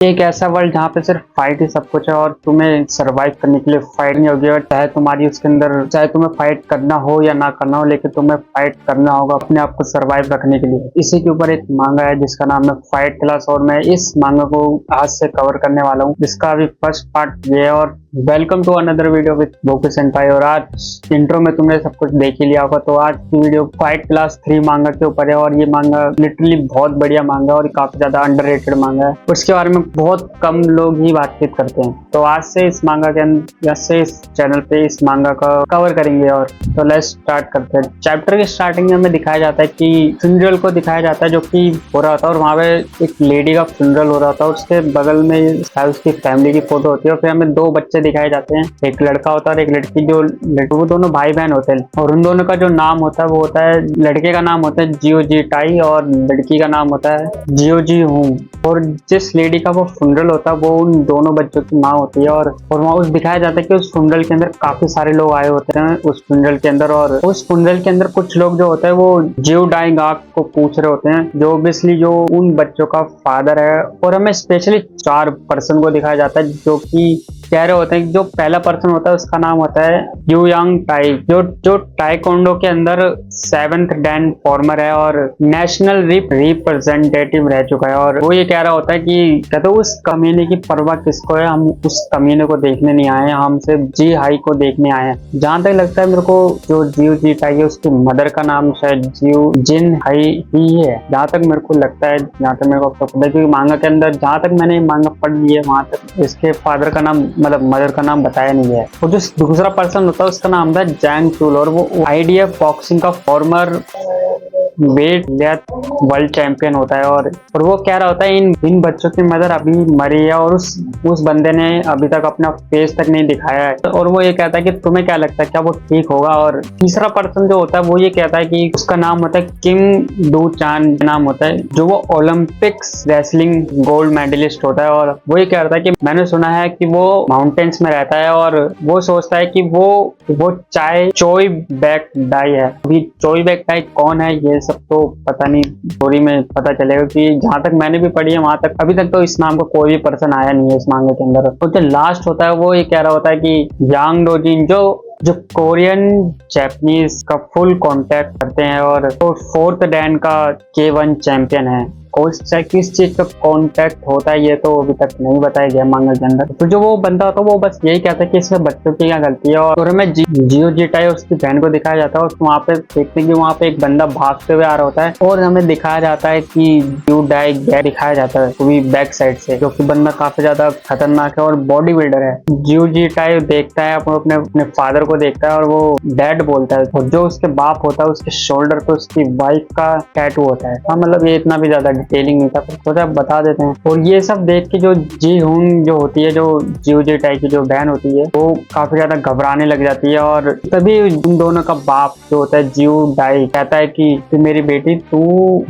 एक ऐसा वर्ल्ड जहाँ पे सिर्फ फाइट ही सब कुछ है और तुम्हें सरवाइव करने के लिए फाइट नहीं होगी। और चाहे तुम्हारी उसके अंदर चाहे तुम्हें फाइट करना हो या ना करना हो, लेकिन तुम्हें फाइट करना होगा अपने आप को सरवाइव रखने के लिए। इसी के ऊपर एक मांगा है जिसका नाम है फाइट क्लास, और मैं इस मांगा को आज से कवर करने वाला हूँ, जिसका अभी फर्स्ट पार्ट ये है। और welcome to another video with Boku Senpai. और आज इंट्रो में तुमने सब कुछ देख ही लिया होगा, तो आज की वीडियो फाइट क्लास 3 मांगा के ऊपर है। और ये मांगा लिटरली बहुत बढ़िया मांगा और काफी ज्यादा अंडररेटेड मांगा है। उसके बारे में बहुत कम लोग ही बातचीत करते हैं, तो आज से इस मांगा के अंदर से इस चैनल पे इस मांगा का कवर करेंगे। और तो लेट्स स्टार्ट करते हैं। चैप्टर के स्टार्टिंग में हमें दिखाया जाता है कि फ्यूनरल को दिखाया जाता है जो कि हो रहा था, और वहाँ पे एक लेडी का फ्यूनरल हो रहा था। उसके बगल में उसकी फैमिली की फोटो होती है, और फिर हमें दो बच्चे दिखाए जाते हैं, एक लड़का होता है और एक लड़की। जो वो दोनों भाई बहन होते हैं, और उन दोनों का जो नाम होता है वो होता है, लड़के का नाम होता है जियो जी टाई और लड़की का नाम होता है जियो जी हूँ। और जिस लेडी का वो फ्यूनरल होता है वो उन दोनों बच्चों की माँ होती है। और वहाँ उस दिखाया जाता है कि उस फ्यूनरल के अंदर काफी सारे लोग आए होते हैं उस फ्यूनरल के अंदर। और उस फ्यूनरल के अंदर कुछ लोग जो होते हैं वो जियो डाई गाक को पूछ रहे होते हैं, जो ऑब्वियसली जो उन बच्चों का फादर है। और हमें स्पेशली 4 पर्सन को दिखाया जाता है जो कि कह रहे होते हैं। जो पहला पर्सन होता है उसका नाम होता है यू यांग टाई, जो टाइकोंडो के अंदर 7th डैन फॉर्मर है और नेशनल रिप्रेजेंटेटिव रह चुका है। और वो ये कह रहा होता है कि कहते उस कमीने की परवाह किसको है, हम उस कमीने को देखने नहीं आए हैं, हम सिर्फ जी हाई को देखने आए हैं। जहां तक लगता है मेरे को, जो जियो जी टाई है उसकी मदर का नाम शायद जियो जिन हाई ही है, जहां तक मेरे को लगता है, जहां तक मेरे को पता है। क्योंकि मांगा के अंदर जहां तक मैंने मांगा पढ़ ली है वहां तक इसके फादर का नाम मतलब मदर का नाम बताया नहीं है। और जो दूसरा पर्सन होता है उसका नाम था जैंग चूल, और वो आईडीएफ बॉक्सिंग का फॉर्मर वेट वर्ल्ड चैंपियन होता है। और वो कह रहा होता है इन बच्चों की मदर अभी मरी है और उस बंदे ने अभी तक अपना फेस तक नहीं दिखाया है। और वो ये कहता है कि तुम्हें क्या लगता है क्या वो ठीक होगा। और तीसरा पर्सन जो होता है वो ये कहता है कि उसका नाम होता है किम डू चान नाम होता है, जो वो ओलंपिक्स रेसलिंग गोल्ड मेडलिस्ट होता है। और वो ये कह रहा था कि मैंने सुना है कि वो माउंटेन्स में रहता है और वो सोचता है कि वो चोई बैक डाई है। अभी चोई बैक डाई कौन है ये सब तो पता नहीं, स्टोरी में पता चलेगा। कि जहां तक मैंने भी पढ़ी है वहां तक अभी तक तो इस नाम का कोई भी पर्सन आया नहीं है इस मांगे के अंदर। तो जो लास्ट होता है वो ये कह रहा होता है कि यांग डोजिन जो कोरियन जैपनीज का फुल कांटेक्ट करते हैं और वो 4th डैन का K1 चैंपियन है। किस चीज का कांटेक्ट होता है ये तो अभी तक नहीं बताया गया मांगा के अंदर। तो जो वो बंदा होता है वो बस यही कहता है कि इसमें बच्चों की क्या गलती है। और हमें जियो जी टाई उसकी बहन को दिखाया जाता है, और वहाँ पे देखते हैं कि वहाँ पे एक बंदा भागते हुए आ रहा होता है, और हमें दिखाया जाता है कि जियो डाई दिखाया जाता है वो भी बैक साइड से, जो कि बंदा काफी ज्यादा खतरनाक है और बॉडी बिल्डर है। जियो जी टाई देखता है अपने फादर को देखता है और वो डैड बोलता है। और जो उसके बाप होता है उसके शोल्डर पे उसकी वाइफ का टैटू होता है। हाँ मतलब ये इतना भी ज्यादा डिटेलिंग नहीं था, सोचा बता देते हैं। और ये सब देख के जो जी हुन जो होती है, जो जियो जी टाई की जो बहन होती है, वो काफी ज्यादा घबराने लग जाती है। और तभी उन दोनों का बाप जो होता है जियो डाई कहता है कि मेरी बेटी तू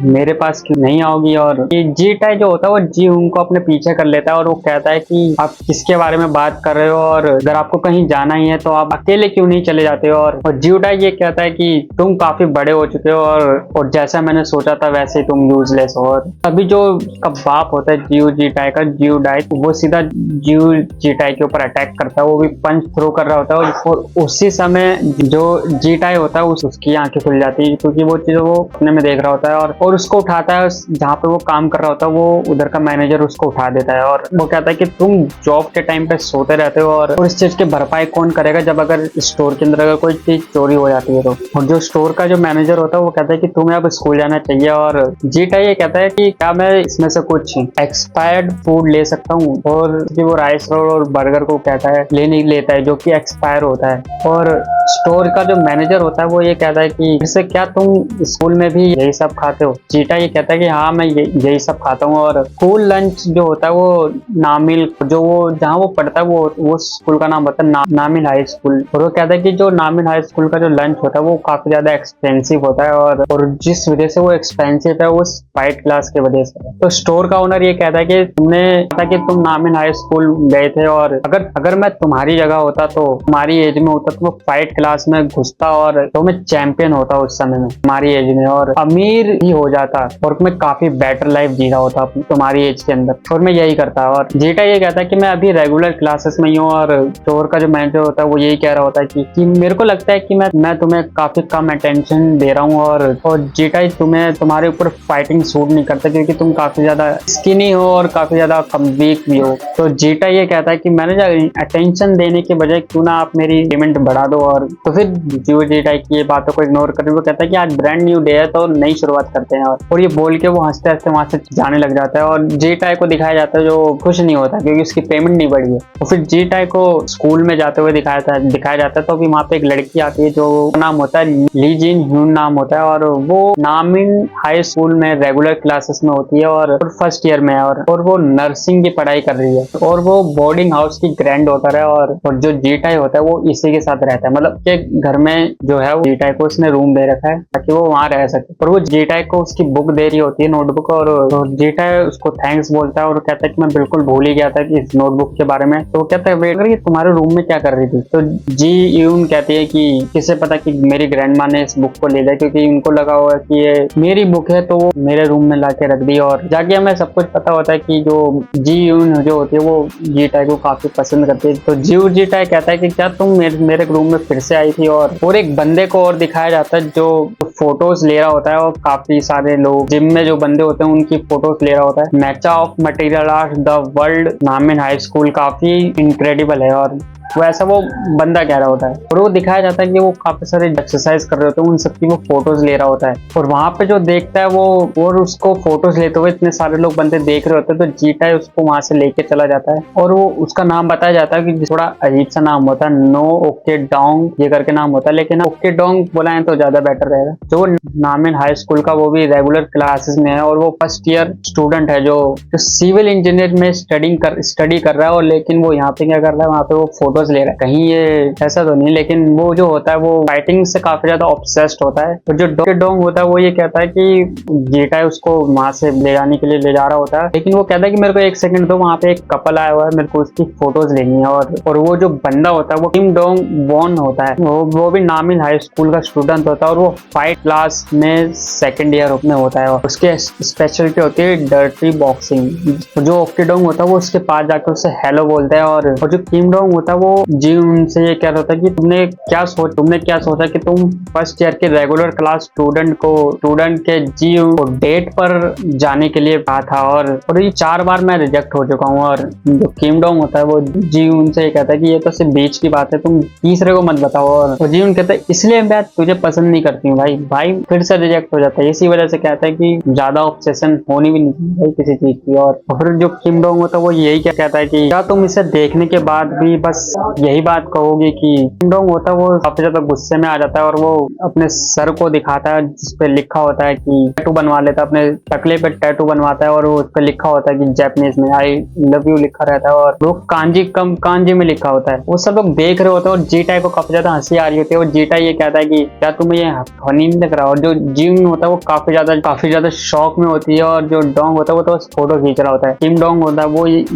मेरे पास क्यों नहीं आओगी। और ये जी टाई जो होता है वो जी हुन को अपने पीछे कर लेता है, और वो कहता है कि आप किसके बारे में बात कर रहे हो, और अगर आपको कहीं जाना ही है तो आप अकेले क्यों नहीं चले जाते हो। और जियो डाई ये कहता है कि तुम काफी बड़े हो चुके हो, और जैसा मैंने सोचा था वैसे ही तुम यूजलेस हो। और अभी जो का बाप होता है जियो जी टाई का, जियो डाई, वो सीधा जियो जी टाई के ऊपर अटैक करता है। वो भी पंच थ्रो कर रहा होता है, और उसी समय जो जी टाई होता है उसकी आंखें खुल जाती है, क्योंकि वो चीज वो अपने में देख रहा होता है। और उसको उठाता है, जहाँ पे वो काम कर रहा होता है वो उधर का मैनेजर उसको उठा देता है। और वो कहता है कि तुम जॉब के टाइम पे सोते रहते हो, और इस चीज की भरपाई कौन करेगा जब अगर स्टोर के अंदर अगर कोई चीज चोरी हो जाती है तो। और जो स्टोर का जो मैनेजर होता है वो कहता है कि तुम्हें अब स्कूल जाना चाहिए। और जी टाई ये कहता है कि क्या मैं इसमें से कुछ एक्सपायर्ड फूड ले सकता हूँ। और वो राइस रोल और बर्गर को कहता है नहीं लेता है, जो कि एक्सपायर होता है। और स्टोर का जो मैनेजर होता है वो ये कहता है कि इससे क्या तुम स्कूल में भी यही सब खाते हो। चीटा ये कहता है कि हाँ मैं यही सब खाता हूँ। और स्कूल लंच जो होता है वो नामिल, जो वो जहाँ वो पढ़ता है वो स्कूल का नाम होता है नामिल हाई स्कूल। और वो कहता है कि जो नामिल हाई स्कूल का जो लंच होता है वो काफी ज्यादा एक्सपेंसिव होता है, और जिस वजह से वो एक्सपेंसिव है उस फाइट क्लास क्लास की वजह से। तो स्टोर का ओनर ये कहता है कि तुमने पता कि तुम नामिन हाई स्कूल गए थे, और अगर मैं तुम्हारी जगह होता तो तुम्हारी एज में होता तो वो फाइट क्लास में घुसता और तो मैं चैंपियन होता उस समय में तुम्हारी एज में, और अमीर ही हो जाता और मैं काफी बेटर लाइफ जी रहा होता तुम्हारी एज के अंदर, और मैं यही करता। और जेटा ये कहता है कि मैं अभी रेगुलर क्लासेस में ही हूँ, और स्टोर का जो मैनेजर होता है वो यही कह रहा होता है कि मेरे को लगता है कि मैं तुम्हें काफी कम अटेंशन दे रहा हूँ, और जेटा तुम्हें तुम्हारे ऊपर फाइटिंग सूट नहीं करता क्योंकि तुम काफी ज्यादा स्किनी हो और काफी ज्यादा कम वीक भी हो। तो जेटा ये कहता है कि मैंने अटेंशन देने के बजाय क्यों ना आप मेरी पेमेंट बढ़ा दो। और तो फिर जियो जेटा की ये बातों को इग्नोर करके वो कहता है कि आज ब्रांड न्यू डे है तो नई शुरुआत करते हैं, और ये बोल के वो हंसते हंसते वहां से जाने लग जाता है। और जेटा को दिखाया जाता है जो खुश नहीं होता क्योंकि उसकी पेमेंट नहीं बढ़ी है। तो फिर जेटा को स्कूल में जाते हुए दिखाया जाता है। तो अभी वहाँ पे एक लड़की आती है जो नाम होता है ली जिन ह्यून नाम होता है, और वो नामिन हाई स्कूल में रेगुलर क्लासेस में होती है और फर्स्ट ईयर में है, और वो नर्सिंग की पढ़ाई कर रही है, और वो बोर्डिंग हाउस की ग्रैंड डॉटर है। और जो जीटाई होता है वो इसी के साथ रहता है, मतलब के घर में जो है वो जीटाई को उसने रूम दे रखा है ताकि वो वहां रह सके। और वो जीटाई को उसकी बुक दे रही होती है, नोटबुक, और जीटाई उसको थैंक्स बोलता है और कहता है कि मैं बिल्कुल भूल ही गया था कि इस नोटबुक के बारे में। तो वो कहता है वेट करिए तुम्हारे रूम में क्या कर रही थी। तो जी यून कहती है कि किसे पता कि मेरी ग्रैंड माँ ने इस बुक को ले लिया, क्योंकि उनको लगा हुआ कि ये मेरी बुक है तो वो मेरे रूम में लाके रख दी। और जाके हमें सब कुछ पता होता है कि जो जी यून जो होती है वो जीटाई को काफी पसंद करती है। तो जीटाई कहता है कि क्या तुम मेरे रूम में फिर से आई थी। और एक बंदे को और दिखाया जाता है जो फोटोज ले रहा होता है, और काफी सारे लोग जिम में जो बंदे होते हैं उनकी फोटोज ले रहा होता है। मैचा of material art the world नामिन हाई स्कूल काफी इनक्रेडिबल है, और वो ऐसा वो बंदा कह रहा होता है। और वो दिखाया जाता है कि वो काफी सारे एक्सरसाइज कर रहे होते हैं, उन सबकी वो फोटोज ले रहा होता है। और वहां पे जो देखता है वो और उसको फोटोज लेते हुए इतने सारे लोग बंदे देख रहे होते हैं, तो जीटा उसको वहां से लेके चला जाता है। और वो उसका नाम बताया जाता है कि थोड़ा अजीब सा नाम होता है, नो ओके डोंग ये करके नाम होता है, लेकिन ओके डोंग बुलाएं तो ज्यादा बेटर रहेगा। जो नामिन हाई स्कूल का वो भी रेगुलर क्लासेस में है, और वो फर्स्ट ईयर स्टूडेंट है जो सिविल इंजीनियर में स्टडी कर रहा है। और लेकिन वो यहाँ पे क्या कर रहा है, वहाँ पे वो फोटोज ले रहा है। कहीं ये ऐसा तो नहीं, लेकिन वो जो होता है वो फाइटिंग से काफी ज्यादा ऑब्सेस्ड होता है। तो जो डोंग होता है वो ये कहता है कि जीटा उसको वहां से ले जाने के लिए ले जा रहा होता है, लेकिन वो कहता है कि मेरे को एक सेकंड दो, वहां पे एक कपल आया हुआ है, मेरे को उसकी फोटोज लेनी है। और वो जो बंदा होता है वो किम डोंग वॉन होता है, वो भी नामिन हाई स्कूल का स्टूडेंट होता है, और वो फाइट क्लास में सेकेंड ईयर में होता है। और उसके स्पेशलिटी होती है डर्टी बॉक्सिंग। जो ओके डोंग होता है वो उसके पास जाकर उससे हेलो बोलता है, और जो किम डोंग होता है वो जी उनसे ये कह रहा था कि तुमने क्या सोचा कि तुम फर्स्ट ईयर के रेगुलर क्लास स्टूडेंट के जी को डेट पर जाने के लिए कहा था, और ये 4 बार मैं रिजेक्ट हो चुका हूँ। और जो किम डोंग होता है वो जी उनसे ये कहता है कि ये तो सिर्फ बीच की बात है, तुम तीसरे को मत बताओ। और जी उन कहता है इसलिए मैं तुझे पसंद नहीं करती हूँ भाई फिर से रिजेक्ट हो जाता है। इसी वजह से कहता है कि ज्यादा ऑब्सेशन होनी भी नहीं चाहिए भाई किसी चीज की। और फिर जो किम डोंग होता है वो यही क्या कहता है कि क्या तुम इसे देखने के बाद भी बस यही बात कहोगे कि किम डोंग होता है वो काफी ज्यादा गुस्से में आ जाता है, और वो अपने सर को दिखाता है जिसपे लिखा होता है कि टैटू बनवा लेता है, अपने टकले पे टैटू बनवाता है, और वो उस पर लिखा होता है कि जापानीज में आई लव यू लिखा रहता है, और वो कांजी में लिखा होता है। वो सब लोग देख रहे होते हैं और जीटाई को काफी ज्यादा हंसी आ रही होती है। और जीटाई ये कहता है कि क्या तुम्हें ये फनी नहीं लग रहा। और जो जिन होता है वो काफी ज्यादा शौक में होती है, और जो डोंग होता है वो तो फोटो खींच रहा होता है। किम डोंग होता है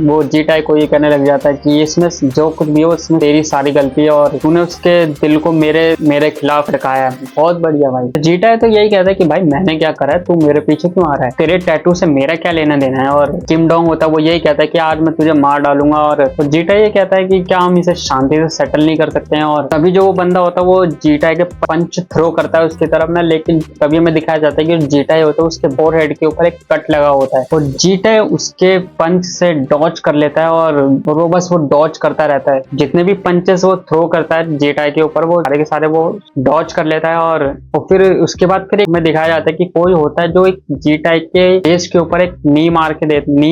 वो जीटाई को ये कहने लग जाता है कि इसमें जो कुछ भी हो इसमें तेरी सारी गलती है, और तूने उसके दिल को मेरे खिलाफ रखाया है। बहुत बढ़िया भाई। जीटा है तो यही कहता है कि भाई मैंने क्या करा है, तू मेरे पीछे क्यों आ रहा है, तेरे टैटू से मेरा क्या लेना देना है। और किम डोंग होता है वो यही कहता है कि आज मैं तुझे मार डालूंगा। और जीटा ये कहता है कि क्या हम इसे शांति से सेटल नहीं कर सकते हैं। और तभी जो वो बंदा होता है वो जीटा के पंच थ्रो करता है उसकी तरफ में, लेकिन तभी हमें दिखाया जाता है कि जीटा होता है उसके फोरहेड के ऊपर एक कट लगा होता है, और जीटा उसके पंच से डॉज कर लेता है, और वो बस वो डॉज करता रहता है। जितने भी पंचेस वो थ्रो करता है जेटाई के ऊपर वो सारे के सारे वो डॉज कर लेता है। और फिर उसके बाद फिर में दिखाया जाता है कि कोई होता है जो एक जेटाई के फेस के ऊपर एक नी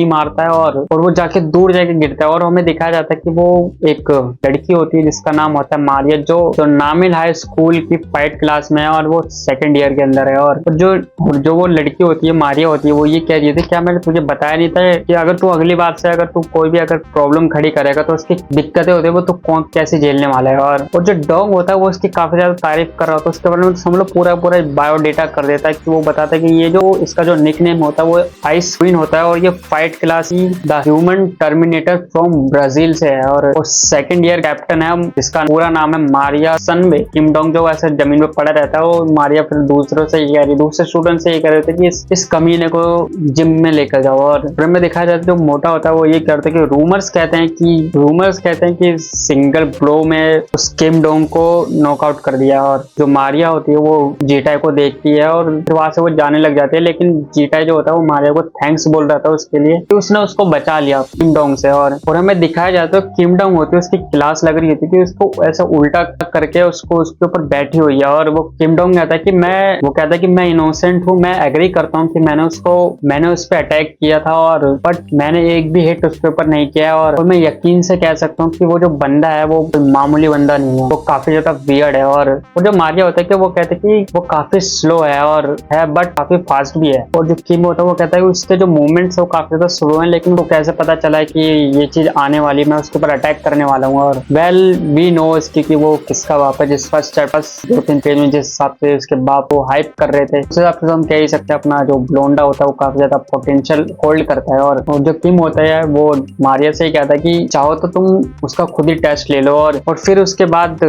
मारता है, और वो जाके दूर जाके गिरता है। और हमें दिखाया जाता है कि वो एक लड़की होती है जिसका नाम होता है मारिया, जो नामिन हाई स्कूल की फाइट क्लास में है, और वो सेकंड ईयर के अंदर है। और जो वो लड़की होती है मारिया होती है वो ये कह रही थी क्या मैंने तुझे बताया नहीं था कि अगर तू अगली बार से अगर तू कोई भी अगर प्रॉब्लम खड़ी करेगा तो उसकी दिक्कतें होती है वो तो कौन कैसे झेलने वाला है। और वो जो डॉग होता है वो उसकी काफी ज्यादा तारीफ कर रहा होता है, उसके बारे में हम लोग पूरा बायोडेटा कर देता है कि वो बताता है कि ये जो इसका जो निकनेम होता है वो आइस क्वीन होता है और ये fight class he the human terminator from Brazil से है। और वो सेकंड ईयर कैप्टन है, जिसका पूरा नाम है मारिया सनबे। किम डोंग जो ऐसे जमीन पे पड़ा रहता है, वो मारिया फिर दूसरे स्टूडेंट से ये कह रहे थे कि इस कमीने को जिम में लेकर जाओ। और फिर में दिखाया जाता है जो मोटा होता है वो ये करते हैं कि रूमर्स कहते हैं कि सिंगल ब्लो में उस किम डोंग को नॉकआउट कर दिया। और जो मारिया होती है वो जीटाई को देखती है और फिर वहां से वो जाने लग जाती है, लेकिन जीटाई जो होता है वो मारिया को थैंक्स बोल रहा था उसके लिए कि उसने उसको बचा लिया किम डोंग से। और हमें दिखाया जाता है किम डोंग होती है उसकी क्लास लग रही होती है कि उसको ऐसा उल्टा करके उसको उसके ऊपर बैठी हुई है। और वो किम डोंग कहता है कि मैं इनोसेंट हूँ, मैं एग्री करता हूँ कि मैंने उस पर अटैक किया था और बट मैंने एक भी हिट उसके ऊपर नहीं किया। और मैं यकीन से कह सकता हूँ कि वो जो बंदा है वो मामूली बंदा नहीं है, वो काफी ज्यादा वियर्ड है। और वो जो मारिया होता है कि वो कहते हैं कि वो काफी स्लो है और है बट काफी फास्ट भी है। और जो किम होता है वो कहता है कि उसके जो मूवमेंट्स है वो काफी ज्यादा स्लो है, लेकिन वो कैसे पता चला है कि ये चीज आने वाली, मैं उसके ऊपर अटैक करने वाला हूँ। और वेल वी नो इसकी कि वो किसका बाप है, जिस फर्स्ट चैप्टर 2-3 पेज में जिस हिसाब से उसके बाप को हाइप कर रहे थे उस हिसाब से हम कह ही सकते हैं अपना जो ब्लोंडा होता है वो काफी ज्यादा पोटेंशियल होल्ड करता है। और जो किम होता है वो मारिया से ही कहता है कि चाहो तो तुम उसका खुद ही टेस्ट ले लो। और फिर उसके बाद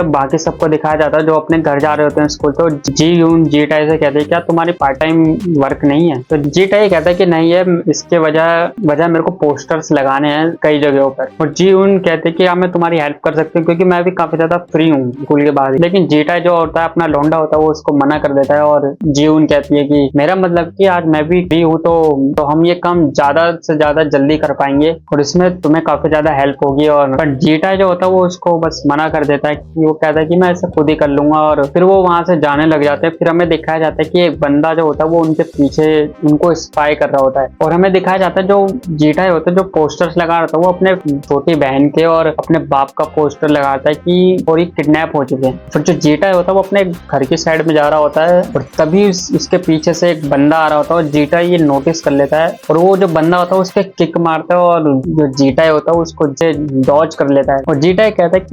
बाकी सबको दिखाया जाता है जो अपने घर जा रहे होते हैं स्कूल। तो जी यून जीटाई से कहते हैं क्या तुम्हारी पार्ट टाइम वर्क नहीं है? तो जीटाई कहता है कि नहीं है, इसके वजह मेरे को पोस्टर्स लगाने हैं कई जगहों पर। और जी यून कहते हैं कि हाँ मैं तुम्हारी हेल्प कर सकती हूँ क्योंकि मैं भी काफी ज्यादा फ्री हूँ स्कूल के बाद। लेकिन जीटाई जो होता है अपना लौंडा होता है वो उसको मना कर देता है। और जी यून कहती है कि मेरा मतलब कि आज मैं भी फ्री हूँ तो हम ये काम ज्यादा से ज्यादा जल्दी कर पाएंगे और इसमें तुम्हें काफी ज्यादा हेल्प होगी। और बट जीटाई जो होता है वो उसको बस मना कर देता है कि वो कहता है कि मैं ऐसा खुद ही कर लूंगा। और फिर वो वहां से जाने लग जाते हैं। फिर हमें दिखाया जाता है कि एक बंदा जो होता है वो उनके पीछे उनको स्पाई कर रहा होता है। और हमें दिखाया जाता है जो जीटाई होता है जो पोस्टर्स लगा रहा था वो अपने छोटी बहन के और अपने बाप का पोस्टर लगाता है कि और किडनैप हो चुके हैं। फिर जो जीटाई होता है वो अपने घर की साइड में जा रहा होता है और तभी उसके पीछे से एक बंदा आ रहा होता है और जीटाई ये नोटिस कर लेता है और वो जो बंदा होता है उसके किक मारता है और जो जीटाई होता है उसको डॉज कर लेता है। और जीटाई कहता है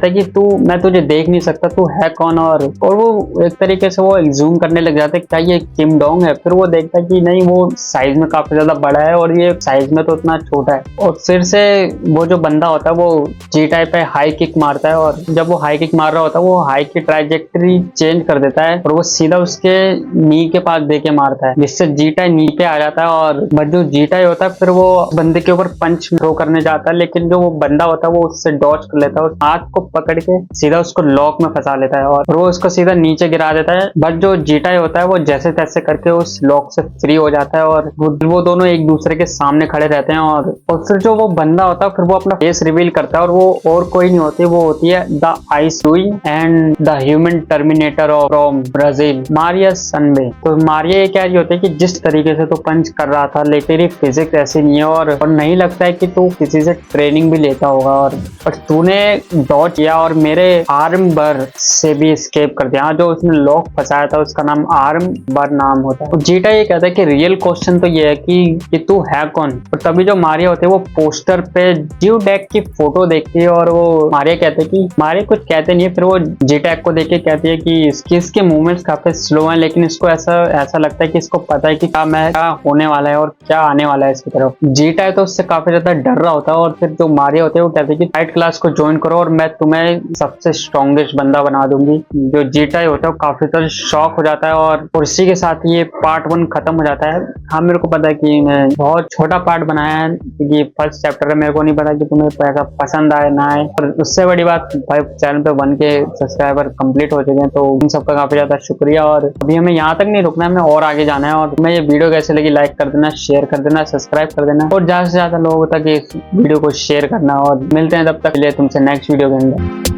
कि मैं तुझे देख नहीं सकता, तू है कौन? और वो एक तरीके से वो एग्जूम करने लग जाते क्या ये किम डोंग है। फिर वो देखता है कि नहीं, वो साइज में काफी ज्यादा बड़ा है और ये साइज में तो उतना छोटा है। और फिर से वो जो बंदा होता है वो जीटाई पे हाई किक मारता है और जब वो हाई किक मार रहा होता है वो हाई की ट्राइजेक्टरी चेंज कर देता है और वो सीधा उसके नी के पास देके मारता है, जिससे जीटाई नी पे आ जाता है। और जो जीटाई होता है फिर वो बंदे के ऊपर पंच थ्रो करने जाता है, लेकिन जो वो बंदा होता है वो उससे डॉज कर लेता है, उस हाथ को पकड़ के सीधा उसको लॉक में फंसा लेता है और वो उसको सीधा नीचे गिरा देता है। बट जो जीटाई होता है वो जैसे तैसे करके उस लॉक से फ्री हो जाता है और वो दोनों एक दूसरे के सामने खड़े रहते हैं। और फिर जो वो बंदा होता है फिर वो अपना फेस रिवील करता है और वो और कोई नहीं होती, वो होती है the ice queen and the human terminator from Brazil, Maria सनबे। तो मारिया ये कह रही होती है कि जिस तरीके से तो पंच कर रहा था लेकिन तेरी फिजिक्स ऐसी नहीं है और नहीं लगता है कि तू किसी से ट्रेनिंग भी लेता होगा और तूने डॉज किया और मेरे आर्म बर से भी स्केप कर दिया। जो उसने लॉक फंसाया था उसका नाम आर्म बर नाम होता है। जीटा ये कहता है कि रियल क्वेश्चन तो ये है कि तू है कौन। और तभी जो मारिया होते है वो पोस्टर पे जियो डेक की फोटो देखती है और वो मारिया कहते हैं कि मारिया कुछ कहते नहीं है। फिर वो जीटैक को देख के कहती है कि इसके मूवमेंट्स काफी स्लो हैं, लेकिन इसको ऐसा लगता है कि इसको पता है कि क्या होने वाला है और क्या आने वाला है इसकी तरफ। जीटा तो उससे काफी ज्यादा डर रहा होता है और फिर जो मारिया होते हैं वो कहते हैं कि फाइट क्लास को ज्वाइन करो और मैं तुम्हें सबसे स्ट्रॉन्गेस्ट बंदा बना दूंगी। जो जीटा होता है वो काफी ज्यादा शॉक हो जाता है और इसी के साथ ये पार्ट 1 खत्म हो जाता है। हाँ, मेरे को पता है कि मैं बहुत छोटा पार्ट बनाया है क्योंकि फर्स्ट चैप्टर है, मेरे को नहीं पता कि तुम्हें ऐसा पसंद आए ना आए। और उससे बड़ी बात भाई चैनल पे 1 के सब्सक्राइबर कंप्लीट हो चुके हैं, तो उन सबका काफी ज्यादा शुक्रिया। और अभी हमें यहाँ तक नहीं रुकना है, हमें और आगे जाना है। और तुम्हें ये वीडियो कैसे लगी लाइक कर देना, शेयर कर देना, सब्सक्राइब कर देना और ज्यादा से ज्यादा लोगों तक इस वीडियो को शेयर करना। और मिलते हैं तब तक के लिए तुमसे नेक्स्ट वीडियो के अंदर।